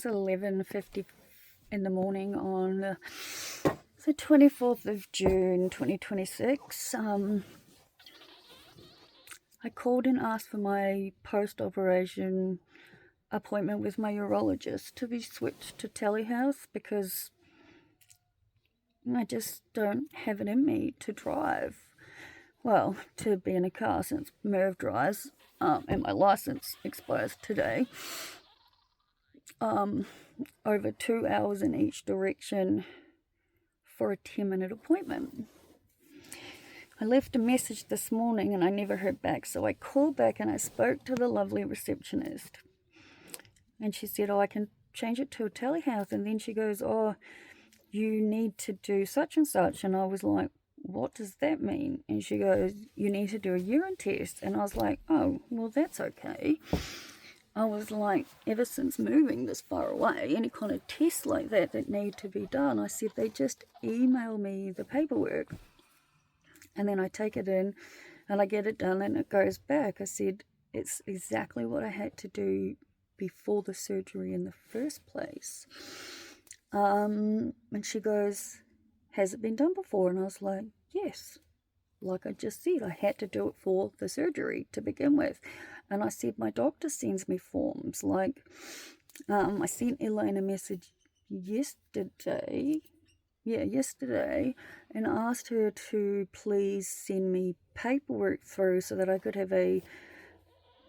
It's 11:50 in the morning on the 24th of June 2026. I called and asked for my post-operation appointment with my urologist to be switched to telehealth because I just don't have it in me to drive. Well, to be in a car since Merv drives, and my license expires today. Over 2 hours in each direction for a 10-minute appointment. I left a message this morning and I never heard back, so I called back and I spoke to the lovely receptionist. And she said, I can change it to a telehealth. And then she goes, you need to do such and such. And I was like, what does that mean? And she goes, you need to do a urine test. And I was like, oh, well, that's okay. I was like, ever since moving this far away, any kind of tests like that need to be done, I said, they just email me the paperwork. And then I take it in and I get it done and it goes back. I said, it's exactly what I had to do before the surgery in the first place. And she goes, has it been done before? And I was like, yes. Like I just said, I had to do it for the surgery to begin with. And I said, my doctor sends me forms. Like, I sent Elaine a message yesterday, and asked her to please send me paperwork through so that I could have a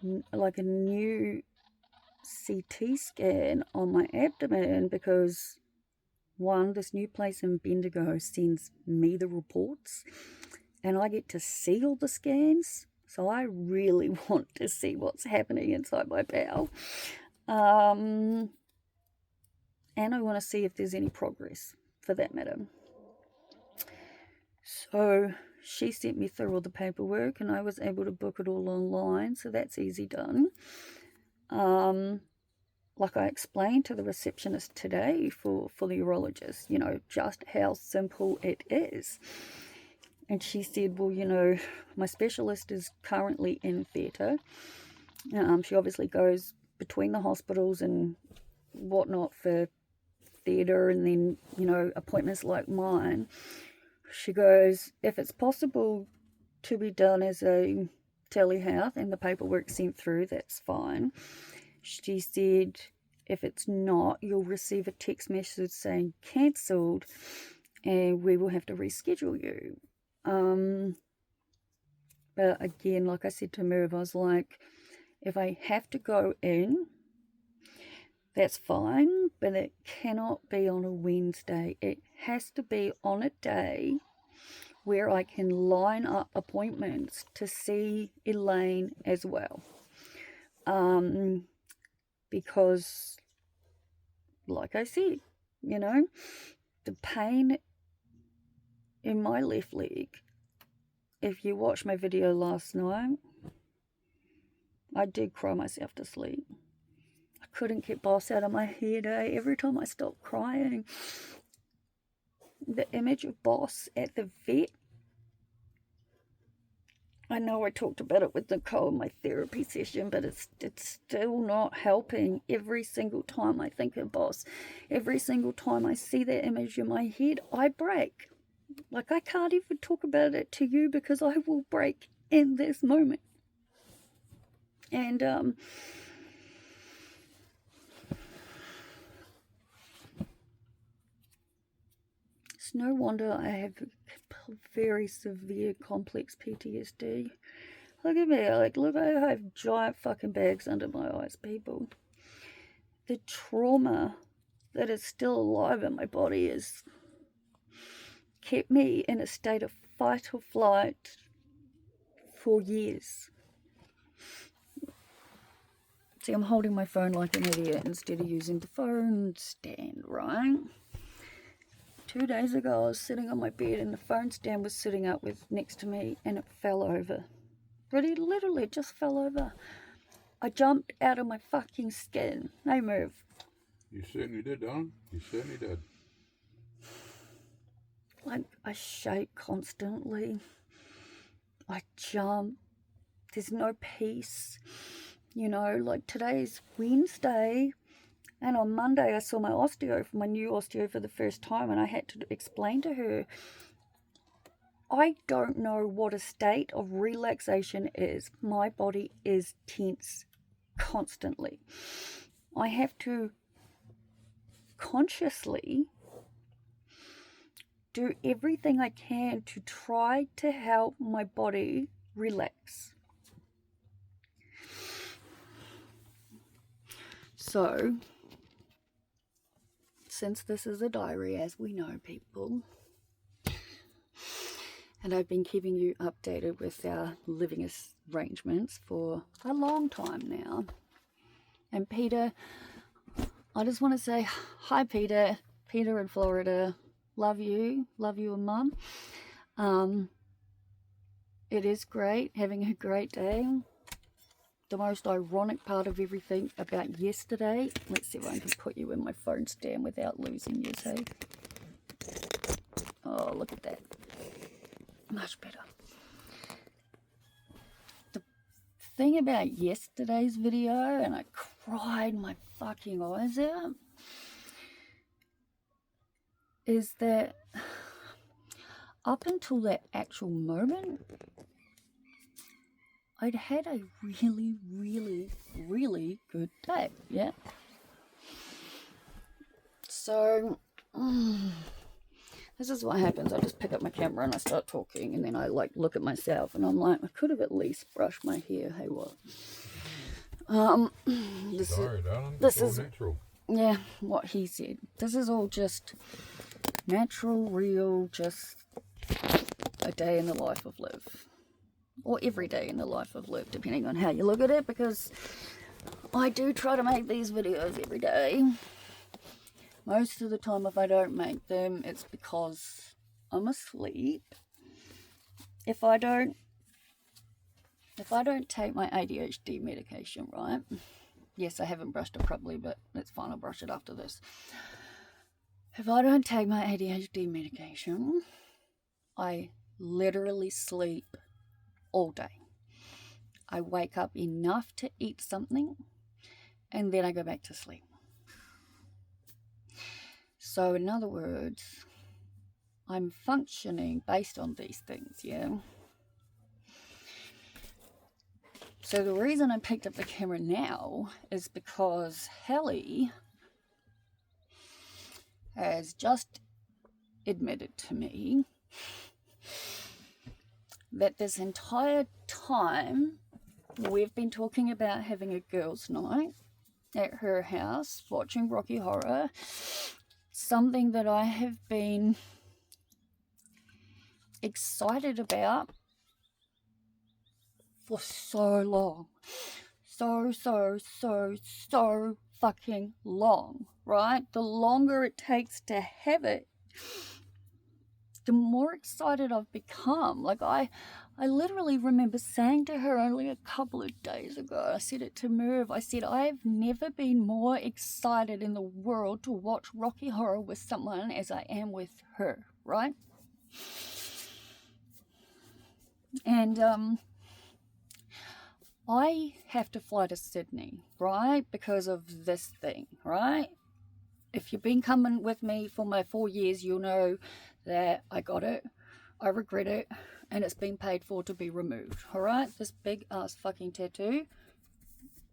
new CT scan on my abdomen, because one, this new place in Bendigo sends me the reports and I get to see all the scans, so I really want to see what's happening inside my bowel. And I want to see if there's any progress, for that matter. So she sent me through all the paperwork and I was able to book it all online, so that's easy done. Like I explained to the receptionist today for the urologist, just how simple it is. And she said, well, my specialist is currently in theatre. She obviously goes between the hospitals and whatnot for theatre and then, appointments like mine. She goes, if it's possible to be done as a telehealth and the paperwork sent through, that's fine. She said, if it's not, you'll receive a text message saying cancelled and we will have to reschedule you. But again, like I said to Merv, I was like, if I have to go in, that's fine, but it cannot be on a Wednesday. It has to be on a day where I can line up appointments to see Elaine as well. Because, like I said, the pain in my left leg, if you watched my video last night, I did cry myself to sleep. I couldn't get Boss out of my head. Every time I stopped crying, the image of Boss at the vet, I know I talked about it with Nicole in my therapy session, but it's still not helping. Every single time I think of Boss, every single time I see that image in my head, I break. Like, I can't even talk about it to you because I will break in this moment. And it's no wonder I have very severe complex PTSD. Look at me, look, I have giant fucking bags under my eyes, people. The trauma that is still alive in my body has kept me in a state of fight or flight for years. See, I'm holding my phone like an idiot instead of using the phone stand, right? 2 days ago, I was sitting on my bed and the phone stand was sitting up next to me and it fell over. But it literally just fell over. I jumped out of my fucking skin. No move. You certainly did, Don. You certainly did. Like, I shake constantly. I jump. There's no peace. Like today's Wednesday And on Monday, I saw my new osteo for the first time, and I had to explain to her, I don't know what a state of relaxation is. My body is tense constantly. I have to consciously do everything I can to try to help my body relax. So, since this is a diary, as we know, people, and I've been keeping you updated with our living arrangements for a long time now. And Peter, I just want to say hi, Peter. Peter in Florida. Love you and Mum. It is great, having a great day. The most ironic part of everything about yesterday, let's see if I can put you in my phone stand without losing you, say. Oh, look at that. Much better. The thing about yesterday's video, and I cried my fucking eyes out, is that up until that actual moment, I'd had a really, really, really good day, yeah? So, this is what happens. I just pick up my camera and I start talking, and then I look at myself and I'm like, I could have at least brushed my hair. Hey, what? This is natural. Yeah, what he said. This is all just natural, real, just a day in the life of Liv. Or every day in the life of Liv, depending on how you look at it, because I do try to make these videos every day. Most of the time, if I don't make them, it's because I'm asleep. If I don't take my ADHD medication, right? Yes, I haven't brushed it properly, but it's fine, I'll brush it after this. If I don't take my ADHD medication, I literally sleep all day. I wake up enough to eat something, and then I go back to sleep. So in other words, I'm functioning based on these things, yeah? So the reason I picked up the camera now is because Hallie has just admitted to me that this entire time we've been talking about having a girls' night at her house, watching Rocky Horror, something that I have been excited about for so long. So fucking long, right? The longer it takes to have it, the more excited I've become. Like I literally remember saying to her only a couple of days ago, I said it to Merv, I said, I've never been more excited in the world to watch Rocky Horror with someone as I am with her, right? And I have to fly to Sydney, right, because of this thing, right? If you've been coming with me for my 4 years, you'll know that I got it, I regret it, and it's been paid for to be removed, all right? This big ass fucking tattoo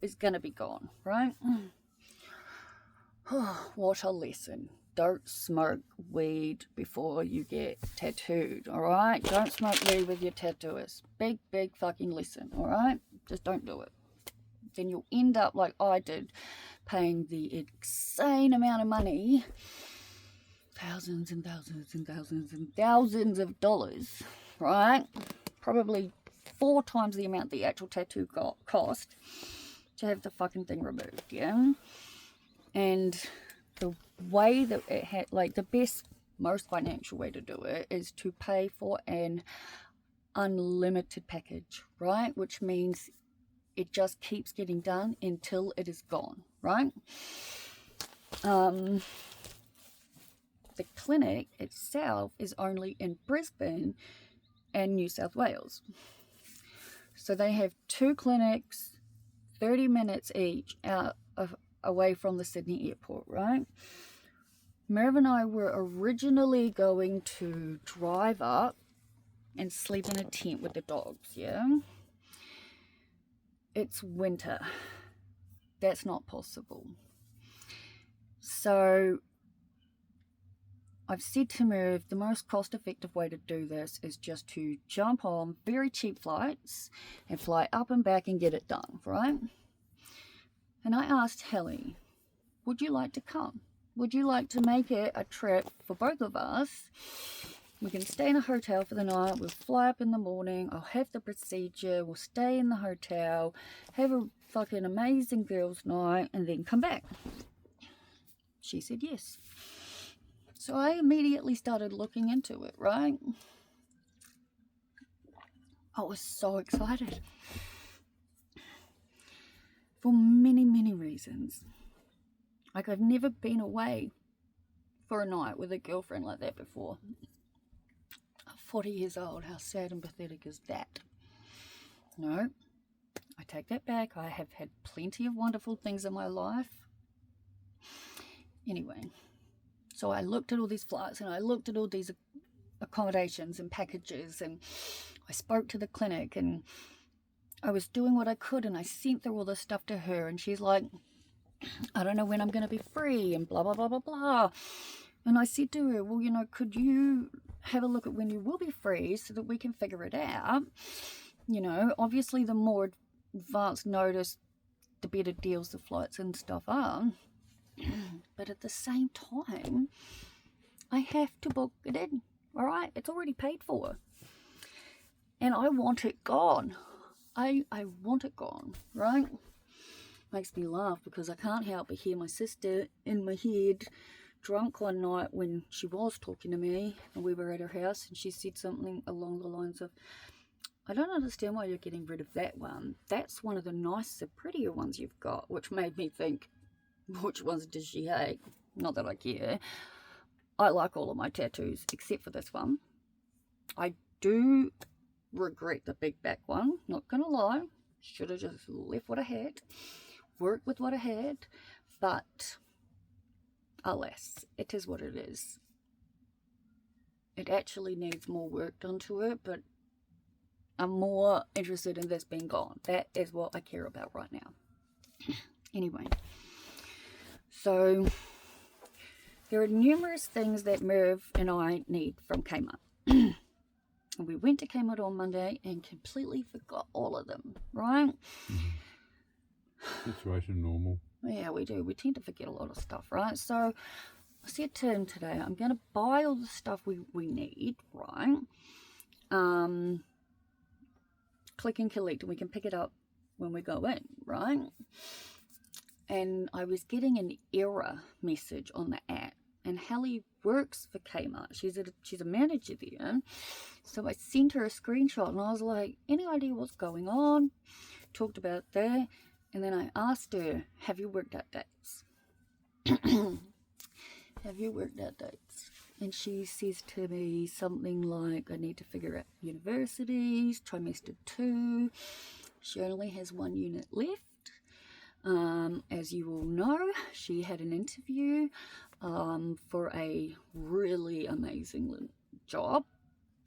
is gonna be gone, right? What a lesson. Don't smoke weed before you get tattooed, all right? Don't smoke weed with your tattooist. Big fucking lesson, all right? Just don't do it. Then you'll end up like I did, paying the insane amount of money, thousands and thousands and thousands and thousands of dollars, right? Probably 4 times the amount the actual tattoo cost to have the fucking thing removed, yeah? And the way that it had, like, the best, most financial way to do it is to pay for an unlimited package, right? Which means it just keeps getting done until it is gone, right? The clinic itself is only in Brisbane and New South Wales. So they have 2 clinics, 30 minutes each, out of away from the Sydney airport, right? Merv and I were originally going to drive up and sleep in a tent with the dogs, yeah? It's winter. That's not possible. So I've said to Merv, the most cost-effective way to do this is just to jump on very cheap flights and fly up and back and get it done, right? And I asked Hallie, would you like to come? Would you like to make it a trip for both of us? We can stay in a hotel for the night, we'll fly up in the morning, I'll have the procedure, we'll stay in the hotel, have a fucking amazing girls' night, and then come back. She said yes. So I immediately started looking into it, right? I was so excited. For many, many reasons. Like, I've never been away for a night with a girlfriend like that before. I'm 40 years old. How sad and pathetic is that? No, I take that back. I have had plenty of wonderful things in my life. Anyway, so I looked at all these flights and I looked at all these accommodations and packages, and I spoke to the clinic, and I was doing what I could, and I sent through all this stuff to her, and she's like, I don't know when I'm going to be free, and blah, blah, blah, blah, blah. And I said to her, well, you know, could you have a look at when you will be free so that we can figure it out? You know, obviously the more advanced notice, the better deals the flights and stuff are. But at the same time, I have to book it in, all right? It's already paid for. And I want it gone. I want it gone, right? Makes me laugh because I can't help but hear my sister in my head drunk one night when she was talking to me and we were at her house, and she said something along the lines of, I don't understand why you're getting rid of that one. That's one of the nicer, prettier ones you've got, which made me think, which ones does she hate? Not that I care. I like all of my tattoos except for this one. I do regret the big back one, not gonna lie. Should have just left what I had, worked with what I had, but alas, it is what it is. It actually needs more work done to it, but I'm more interested in this being gone. That is what I care about right now. Anyway, so there are numerous things that Merv and I need from Kmart. And we went to Kmart on Monday and completely forgot all of them, right? Situation normal. Yeah, we do. We tend to forget a lot of stuff, right? So I said to him today, I'm going to buy all the stuff we need, right? Click and collect, and we can pick it up when we go in, right? And I was getting an error message on the app. And Hallie works for Kmart. She's a manager there. So I sent her a screenshot and I was like, any idea what's going on? Talked about that. And then I asked her, have you worked out dates? Have you worked out dates? And she says to me something like, I need to figure out universities, trimester 2. She only has 1 unit left. As you all know, she had an interview for a really amazing job,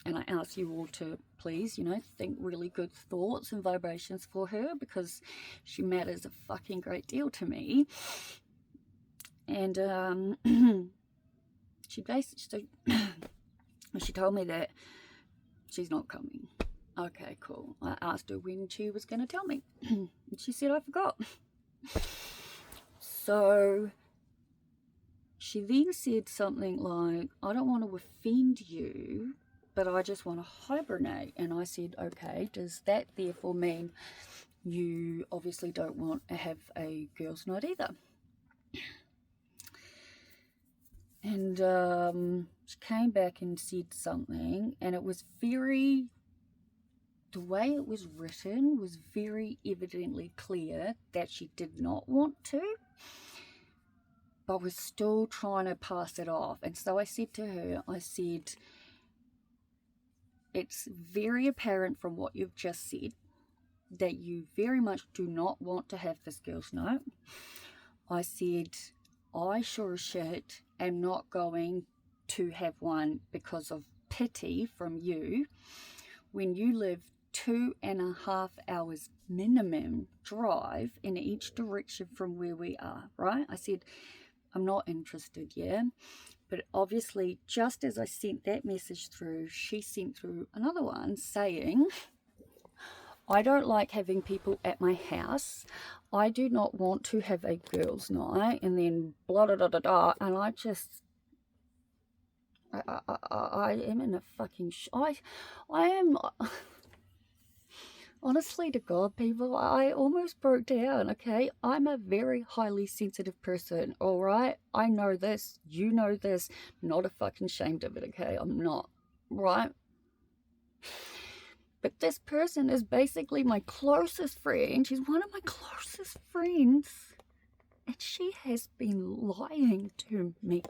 and I ask you all to please, think really good thoughts and vibrations for her, because she matters a fucking great deal to me. And she basically she told me that she's not coming. Okay, cool. I asked her when she was going to tell me, and she said I forgot. So she then said something like, I don't want to offend you, but I just want to hibernate. And I said, okay, does that therefore mean you obviously don't want to have a girls' night either? And she came back and said something, and it was the way it was written was very evidently clear that she did not want to, but was still trying to pass it off. And so I said to her, it's very apparent from what you've just said that you very much do not want to have this girls' night. I said, I sure as shit am not going to have one because of pity from you when you live 2.5 hours minimum drive in each direction from where we are, right? I said, I'm not interested, yeah? But obviously, just as I sent that message through, she sent through another one saying, I don't like having people at my house. I do not want to have a girls' night, and then blah, blah, blah, blah, blah. And I just, I am in a fucking, I am, honestly to God, people, I almost broke down, okay? I'm a very highly sensitive person, all right? I know this, you know this, not a fucking ashamed of it, okay? I'm not, right? But this person is basically my closest friend. She's one of my closest friends. And she has been lying to me.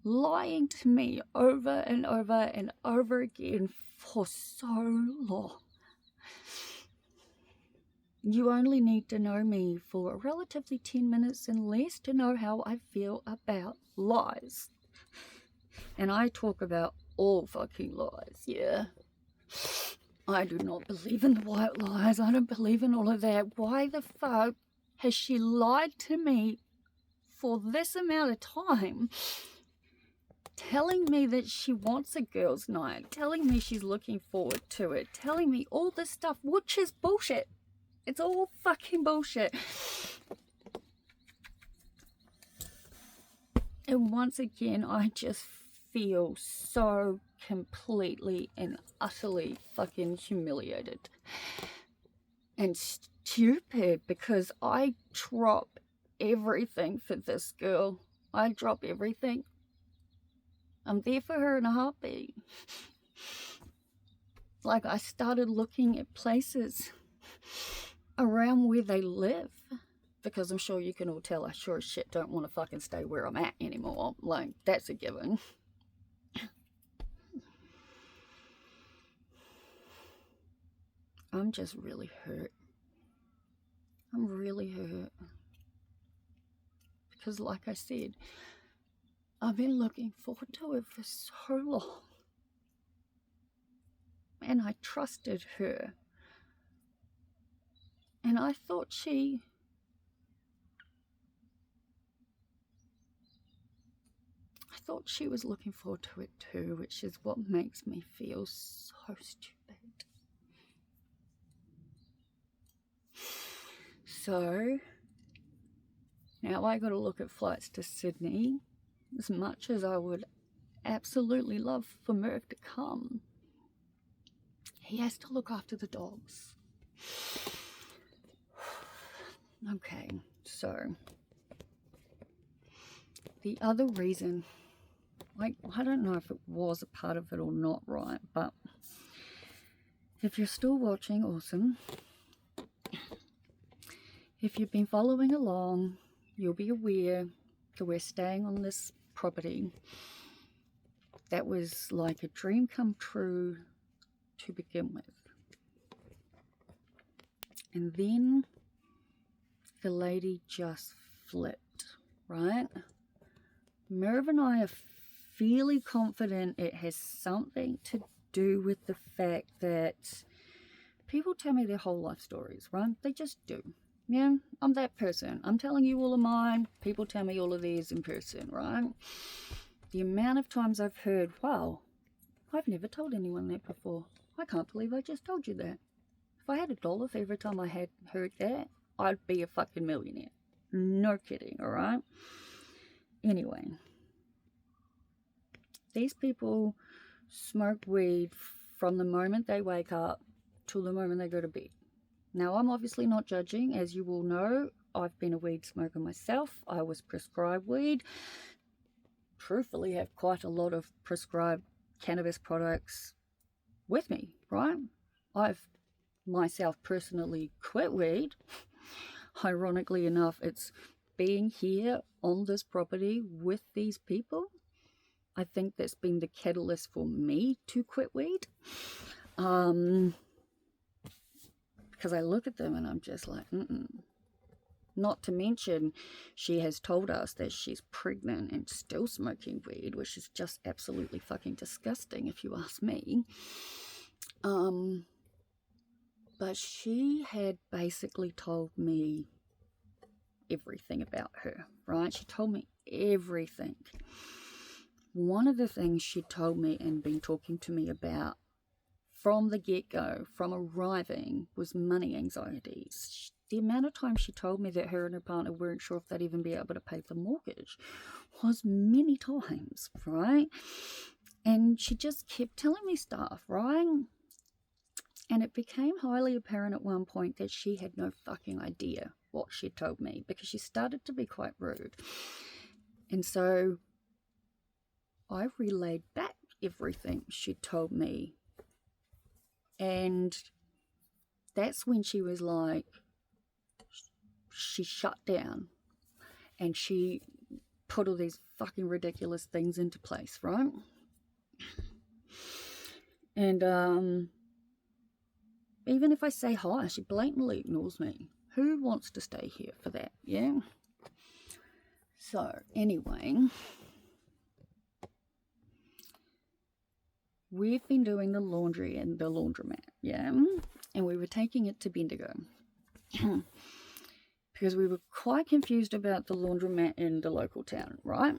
Lying to me over and over and over again for so long. You only need to know me for relatively 10 minutes and less to know how I feel about lies. And I talk about all fucking lies, yeah? I do not believe in the white lies. I don't believe in all of that. Why the fuck has she lied to me for this amount of time? Telling me that she wants a girls' night. Telling me she's looking forward to it. Telling me all this stuff, which is bullshit. It's all fucking bullshit. And once again, I just feel so completely and utterly fucking humiliated and stupid because I drop everything for this girl. I drop everything. I'm there for her in a heartbeat. Like, I started looking at places around where they live, because I'm sure you can all tell I sure as shit don't want to fucking stay where I'm at anymore. Like, that's a given. I'm just really hurt. I'm really hurt. Because like I said, I've been looking forward to it for so long. And I trusted her. And I thought she was looking forward to it too, which is what makes me feel so stupid. So, now I got to look at flights to Sydney. As much as I would absolutely love for Merv to come, he has to look after the dogs. Okay, so the other reason, like, I don't know if it was a part of it or not, right? But if you're still watching, awesome. If you've been following along, you'll be aware that we're staying on this property that was like a dream come true to begin with. And then the lady just flipped, right? Merv and I are fairly confident it has something to do with the fact that people tell me their whole life stories, right? They just do. Yeah, I'm that person. I'm telling you all of mine. People tell me all of theirs in person, right? The amount of times I've heard, wow, I've never told anyone that before. I can't believe I just told you that. If I had $1 for every time I had heard that, I'd be a fucking millionaire. No kidding, alright? Anyway, these people smoke weed from the moment they wake up till the moment they go to bed. Now, I'm obviously not judging. As you all know, I've been a weed smoker myself. I was prescribed weed. Truthfully, have quite a lot of prescribed cannabis products with me, right? I've myself personally quit weed. Ironically enough, it's being here on this property with these people. I think that's been the catalyst for me to quit weed. Because I look at them and I'm just like, Not to mention, she has told us that she's pregnant and still smoking weed, which is just absolutely fucking disgusting if you ask me. But she had basically told me everything about her, right? She told me everything. One of the things she told me and been talking to me about from the get-go, from arriving, was money anxieties. The amount of time she told me that her and her partner weren't sure if they'd even be able to pay the mortgage was many times, right? And she just kept telling me stuff, right? And it became highly apparent at one point that she had no fucking idea what she told me, because she started to be quite rude. And so I relayed back everything she told me. And that's when she was like, she shut down and she put all these fucking ridiculous things into place, right? And even if I say hi, she blatantly ignores me. Who wants to stay here for that? Yeah. So anyway, we've been doing the laundry in the laundromat, yeah, and we were taking it to Bendigo because we were quite confused about the laundromat in the local town, right?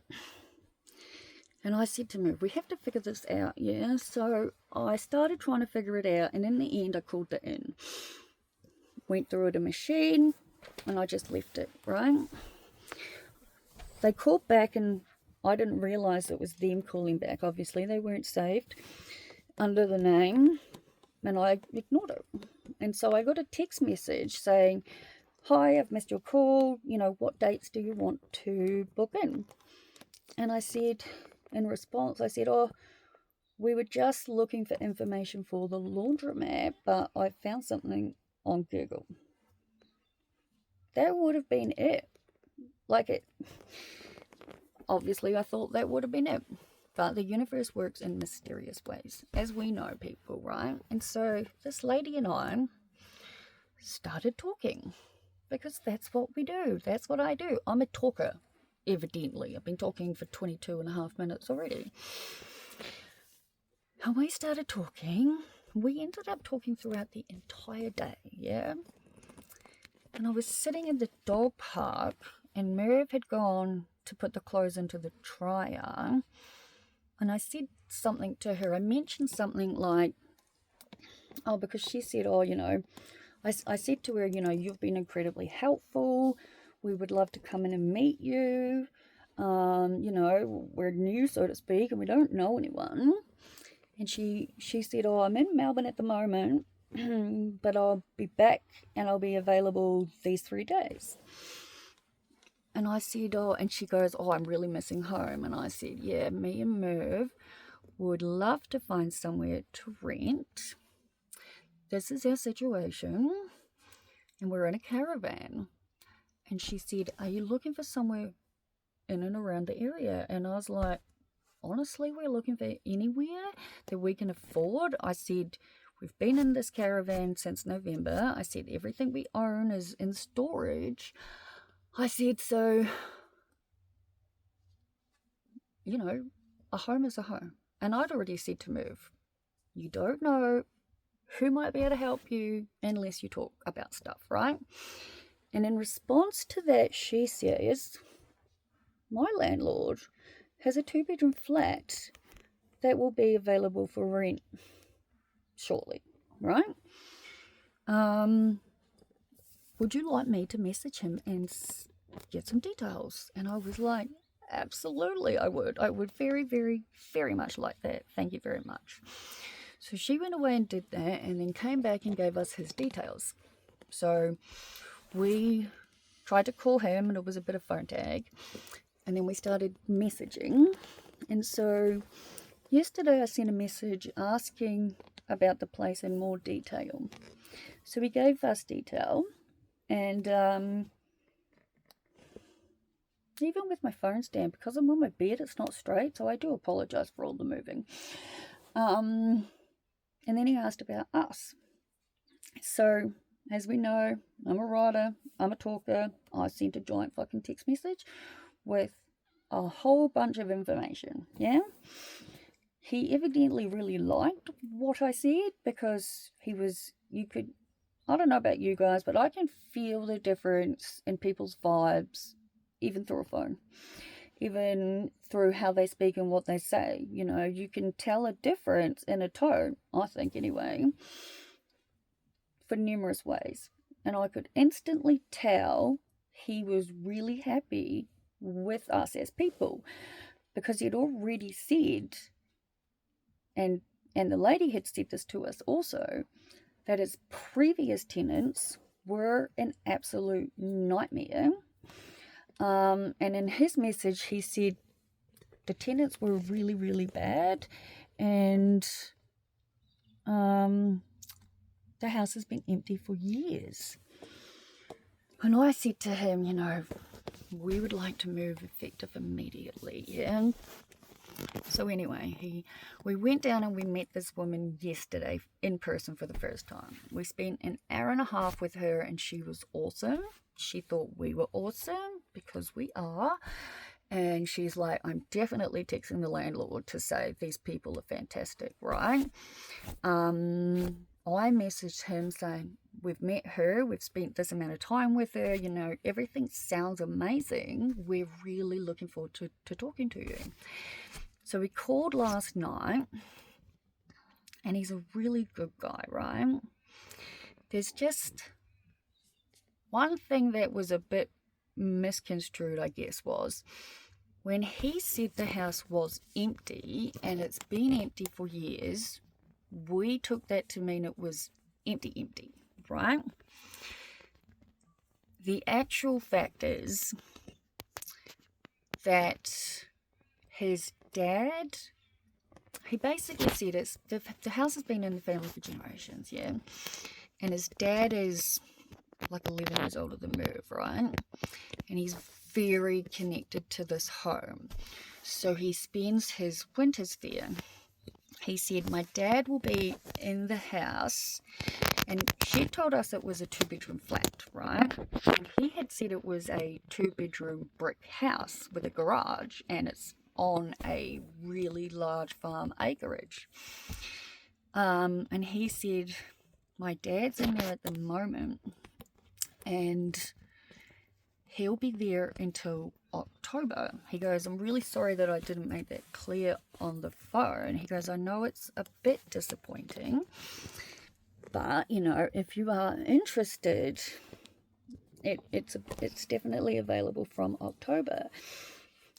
And I said to Merv, we have to figure this out, yeah? So I started trying to figure it out, and in the end I called it in. Went through the machine, and I just left it, right? They called back, and I didn't realise it was them calling back. Obviously, they weren't saved under the name, and I ignored it. And so I got a text message saying, hi, I've missed your call. You know, what dates do you want to book in? And I said, in response, I said, oh, we were just looking for information for the laundromat, but I found something on Google. That would have been it. Like it. Obviously, I thought that would have been it. But the universe works in mysterious ways, as we know, people, right? And so this lady and I started talking, because that's what we do. That's what I do. I'm a talker, evidently. I've been talking for 22.5 minutes already. And we started talking. We ended up talking throughout the entire day, yeah? And I was sitting in the dog park, and Merv had gone to put the clothes into the dryer. And I said something to her. I mentioned something like, oh, because she said, oh, you know, I said to her, you know, you've been incredibly helpful. We would love to come in and meet you. You know, we're new, so to speak, and we don't know anyone. And she said, oh, I'm in Melbourne at the moment, but I'll be back and I'll be available these 3 days. And I said, oh, and she goes, oh, I'm really missing home. And I said, yeah, me and Merv would love to find somewhere to rent. This is our situation, and we're in a caravan. And she said, are you looking for somewhere in and around the area? And I was like, honestly, we're looking for anywhere that we can afford. I said, we've been in this caravan since November. I said, everything we own is in storage. I said, so, you know, a home is a home. And I'd already said to Merv, you don't know who might be able to help you unless you talk about stuff, right? And in response to that, she says, my landlord has a 2-bedroom flat that will be available for rent shortly, right? Would you like me to message him and get some details? And I was like, absolutely, I would. I would very, very, very much like that. Thank you very much. So she went away and did that, and then came back and gave us his details. So we tried to call him, and it was a bit of phone tag. And then we started messaging. And so yesterday I sent a message asking about the place in more detail. So he gave us detail. And even with my phone stand, because I'm on my bed, it's not straight. So I do apologize for all the moving. And then he asked about us. So as we know, I'm a writer, I'm a talker. I sent a giant fucking text message with a whole bunch of information, yeah? He evidently really liked what I said because I don't know about you guys, but I can feel the difference in people's vibes, even through a phone, even through how they speak and what they say. You know, you can tell a difference in a tone, I think anyway, for numerous ways. And I could instantly tell he was really happy with us as people because he'd already said, and the lady had said this to us also, that his previous tenants were an absolute nightmare. And in his message, he said the tenants were really, really bad, and the house has been empty for years. And I said to him, you know, we would like to move effective immediately, yeah? So anyway, we went down and we met this woman yesterday in person for the first time. We spent an hour and a half with her and she was awesome. She thought we were awesome because we are. And she's like, I'm definitely texting the landlord to say these people are fantastic, right? I messaged him saying, we've met her, we've spent this amount of time with her, you know, everything sounds amazing. We're really looking forward to talking to you. So we called last night, and he's a really good guy, right? There's just one thing that was a bit misconstrued, I guess, was when he said the house was empty and it's been empty for years, we took that to mean it was empty, right? The actual fact is that his dad, he basically said it's the house has been in the family for generations, yeah? And his dad is like 11 years older than Merv, right? And he's very connected to this home. So he spends his winters there. He said, my dad will be in the house, and she told us it was a 2-bedroom flat, right? And he had said it was a 2-bedroom brick house with a garage, and it's on a really large farm acreage. And he said, my dad's in there at the moment, and he'll be there until October. He goes, I'm really sorry that I didn't make that clear on the phone. He goes, I know it's a bit disappointing, but, you know, if you are interested, it's definitely available from October.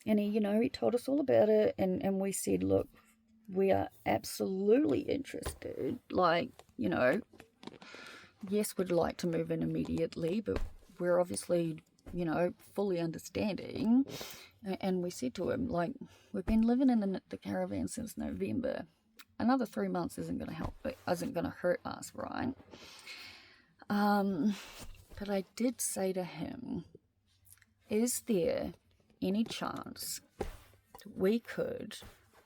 And he told us all about it, and we said, look, we are absolutely interested. Like, yes, we'd like to move in immediately, but we're obviously, fully understanding. And we said to him, like, we've been living in the caravan since November. Another 3 months isn't going to help, but isn't going to hurt us, right? But I did say to him, is there any chance we could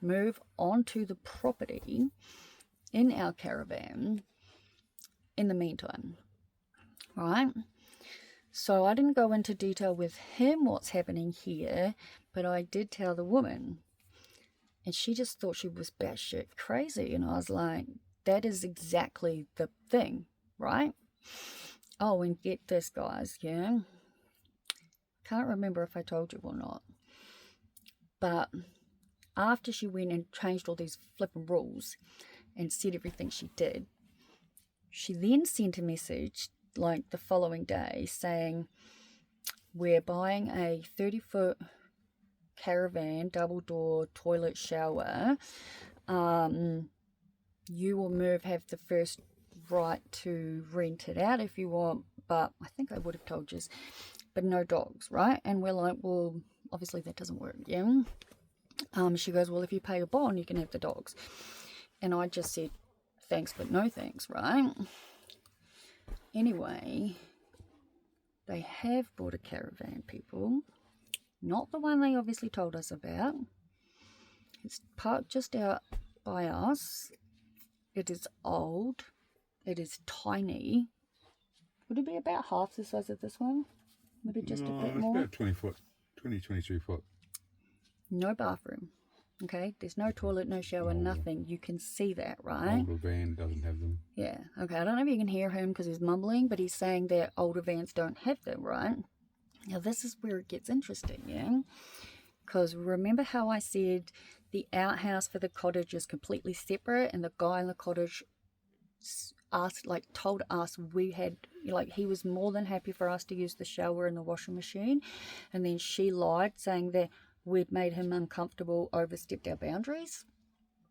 move onto the property in our caravan in the meantime, right? So I didn't go into detail with him what's happening here, but I did tell the woman, and she just thought she was batshit crazy, and I was like, that is exactly the thing, right? Oh, and get this, guys, yeah? Can't remember if I told you or not, but after she went and changed all these flipping rules and said everything she did, she then sent a message like the following day saying, we're buying a 30-foot caravan, double door, toilet, shower. You or Merv have the first right to rent it out if you want, but I think I would have told you, but no dogs, right? And we're like, well, obviously that doesn't work, yeah? She goes, well, if you pay a bond, you can have the dogs. And I just said, thanks, but no thanks, right? Anyway, they have bought a caravan, people. Not the one they obviously told us about. It's parked just out by us. It is old. It is tiny. Would it be about half the size of this one? Maybe just a bit it's more? about 20 foot, 22 foot. No bathroom. Okay, there's no toilet, no shower, nothing. You can see that, right? Older van doesn't have them. Yeah, okay, I don't know if you can hear him because he's mumbling, but he's saying that older vans don't have them, right? Now, this is where it gets interesting, yeah? Because remember how I said the outhouse for the cottage is completely separate, and the guy in the cottage told us we had, like, he was more than happy for us to use the shower and the washing machine, and then she lied, saying that we'd made him uncomfortable, overstepped our boundaries.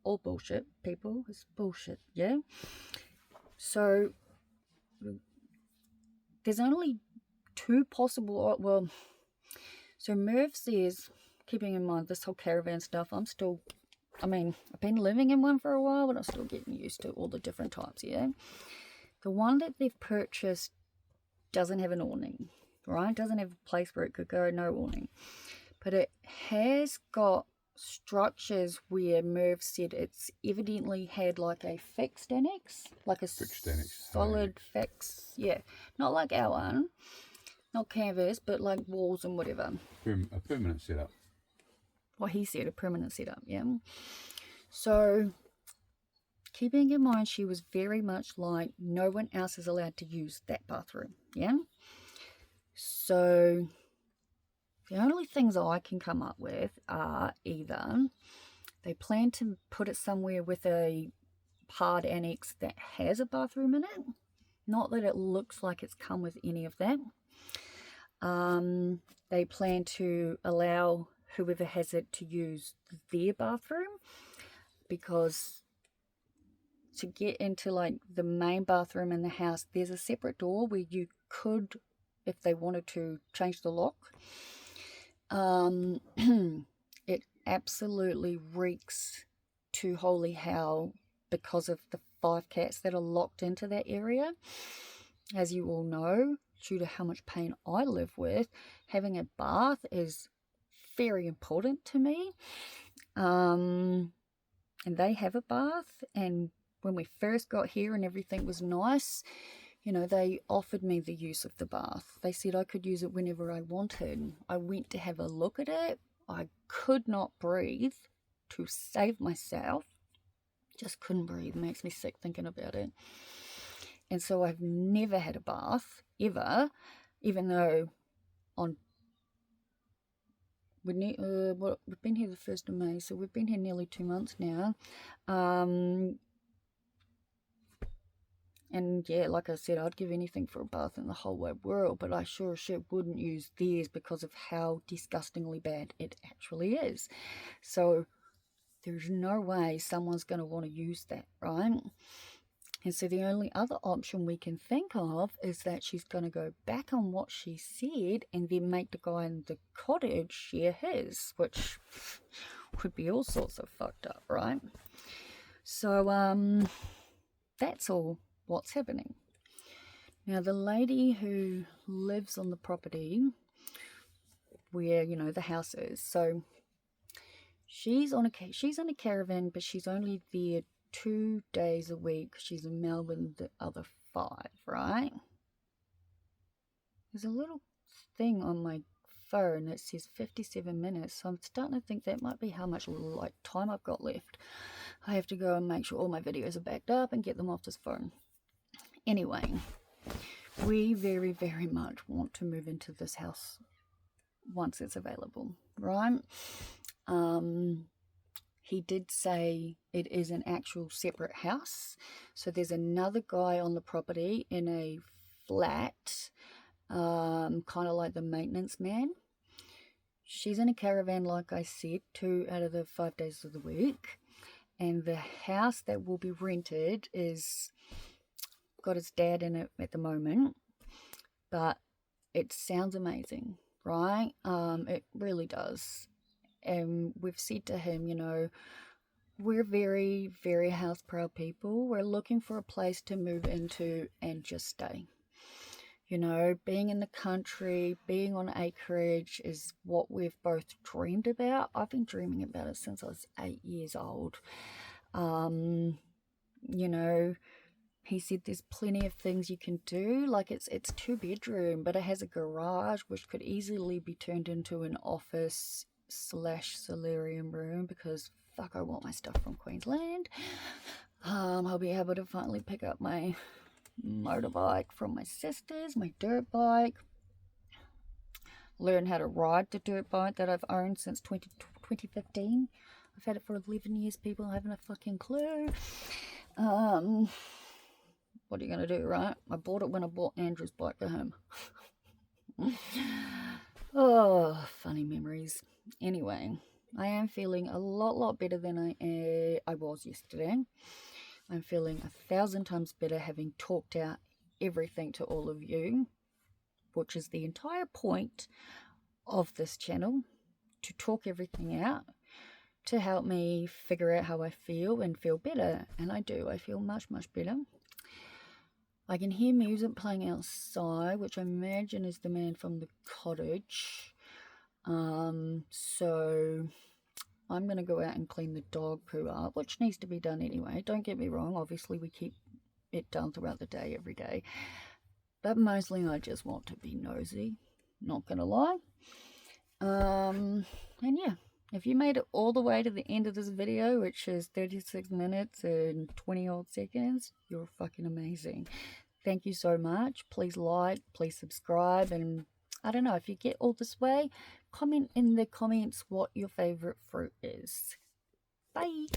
All bullshit, people. It's bullshit, yeah? So there's only two possible, well, so Merv says, keeping in mind this whole caravan stuff, I've been living in one for a while, but I'm still getting used to all the different types, yeah? The one that they've purchased doesn't have an awning, right? Doesn't have a place where it could go, no awning. But it has got structures where Merv said it's evidently had like a fixed annex, like a Fixed annex, solid fix, yeah. Not like our one, not canvas, but like walls and whatever. A permanent setup. Well, he said a permanent setup, yeah. So, keeping in mind she was very much like, no one else is allowed to use that bathroom, yeah. So the only things I can come up with are either they plan to put it somewhere with a hard annex that has a bathroom in it. Not that it looks like it's come with any of that. They plan to allow whoever has it to use their bathroom, because to get into like the main bathroom in the house, there's a separate door where you could, if they wanted to, change the lock. It absolutely reeks to holy hell because of the 5 cats that are locked into that area. As you all know, due to how much pain I live with, having a bath is very important to me. And they have a bath, and when we first got here and everything was nice, you know, they offered me the use of the bath. They said I could use it whenever I wanted. I went to have a look at it. I could not breathe to save myself. Just couldn't breathe. It makes me sick thinking about it. And so I've never had a bath, ever, even though we've been here the 1st of May, so we've been here nearly 2 months now. And yeah, like I said, I'd give anything for a bath in the whole wide world, but I sure as shit wouldn't use theirs because of how disgustingly bad it actually is. So there's no way someone's going to want to use that, right? And so the only other option we can think of is that she's going to go back on what she said and then make the guy in the cottage share his, which would be all sorts of fucked up, right? So that's all what's happening. Now, the lady who lives on the property where, you know, the house is, so she's on a caravan, but she's only there 2 days a week. She's in Melbourne the other 5, right? There's a little thing on my phone that says 57 minutes, so I'm starting to think that might be how much like time I've got left. I have to go and make sure all my videos are backed up and get them off this phone. Anyway, we very, very much want to move into this house once it's available, right? He did say it is an actual separate house. So there's another guy on the property in a flat, kind of like the maintenance man. She's in a caravan, like I said, 2 out of the 5 days of the week. And the house that will be rented is got his dad in it at the moment. But it sounds amazing, right? It really does. And we've said to him, you know, we're very, very house proud people. We're looking for a place to move into and just stay. You know, being in the country, being on acreage is what we've both dreamed about. I've been dreaming about it since I was 8 years old. You know, He said there's plenty of things you can do. Like it's 2-bedroom, but it has a garage which could easily be turned into an office / solarium room, because fuck, I want my stuff from Queensland. I'll be able to finally pick up my motorbike from my sisters, my dirt bike. Learn how to ride the dirt bike that I've owned since 2015. I've had it for 11 years, people. I haven't a fucking clue. What are you going to do, right? I bought it when I bought Andrew's bike for him. Oh, funny memories. Anyway, I am feeling a lot better than I was yesterday. I'm feeling 1,000 times better, having talked out everything to all of you, which is the entire point of this channel, to talk everything out, to help me figure out how I feel and feel better. And I do. I feel much better. I can hear music playing outside, which I imagine is the man from the cottage. So I'm going to go out and clean the dog poo up, which needs to be done anyway. Don't get me wrong. Obviously, we keep it done throughout the day, every day. But mostly I just want to be nosy. Not going to lie. And yeah. If you made it all the way to the end of this video, which is 36 minutes and 20 odd seconds, you're fucking amazing. Thank you so much. Please like, please subscribe, and I don't know, if you get all this way, comment in the comments what your favorite fruit is. Bye.